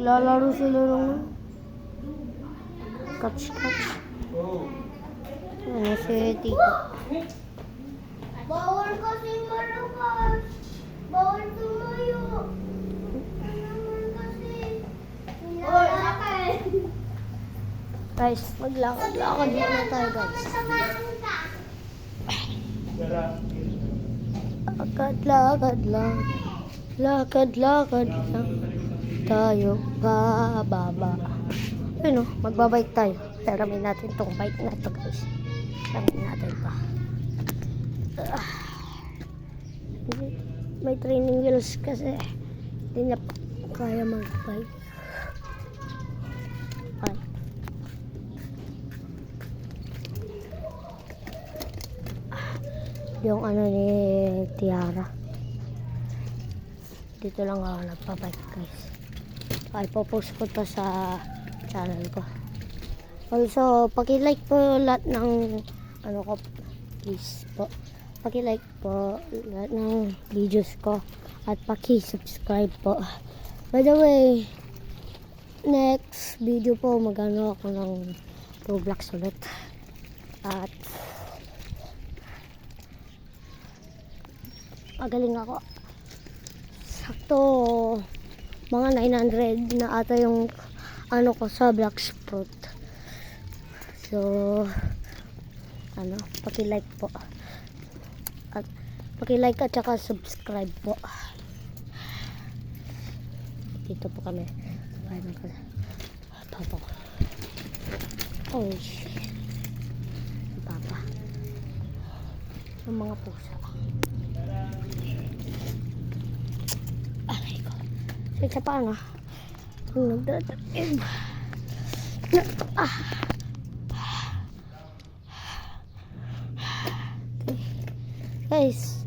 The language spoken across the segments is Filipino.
Naglalaro sila ng catch-catch. Ano si Tito? Bawal kasi malakas. Bawal tumayo. Naman kasi. Hinalakad. Guys, maglakad-lakad muna tayo guys. Lakad-lakad lang. Lakad-lakad lang. Tayo pababa. Ayun o, magbabike tayo. Taramin natin tong bike na to guys. Taramin natin pa. May training wheels kasi hindi na kaya mag-bike. Ay. Yung ano ni Tiara. Dito lang ako nagpa-bike guys. Ay, popost ko to sa channel ko. Also, paki-like po lahat ng ano ko, please po. Paki-like po lahat ng videos ko at paki-subscribe po. By the way, next video po magano ako ng Roblox ulit. At magaling ako. Sakto mga 900 na ata yung ano ko sa Blacksprout. So ano, paki-like po. At paki-like at saka subscribe po. Dito po kami. Papa ko. Oh shit. Papa. Yung mga pusa. Aray ko. Sa paano? Nagdadaig. Guys,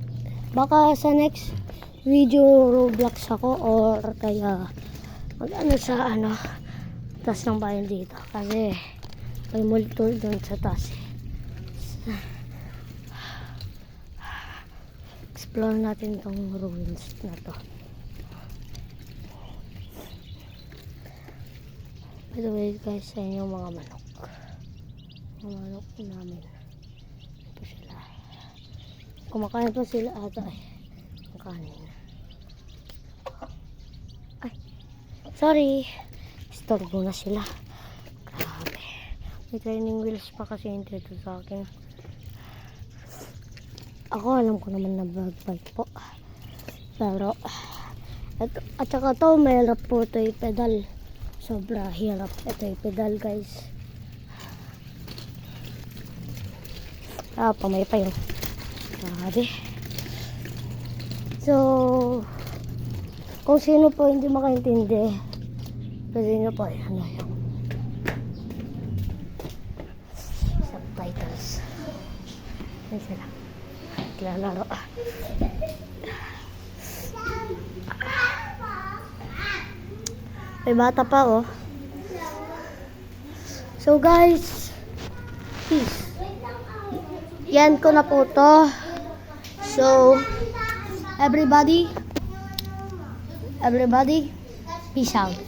baka sa next video Roblox ako or kaya mag-ano sa ano taas ng bayan dito kasi may multo doon sa taas. Explore natin tong ruins na to. By the way guys, sa inyo mga manok. Mga manok namin. Ito sila. Kumakain pa sila ata eh. Ang kanin. Ay. Sorry. Istorbo na sila. Grabe. May training wheels pa kasi yung dito sa akin. Ako alam ko naman na bike po. Pero at saka to may hirap po ito yung pedal. Sobra hirap ito yung pedal guys. Pamay pa yun. Grabe. So kung sino po hindi makaintindi, pwede nyo po ano yung subtitles. Yan sila. Lalaro. May bata pa oh. So guys, peace. Yan ko na po to. So everybody peace out.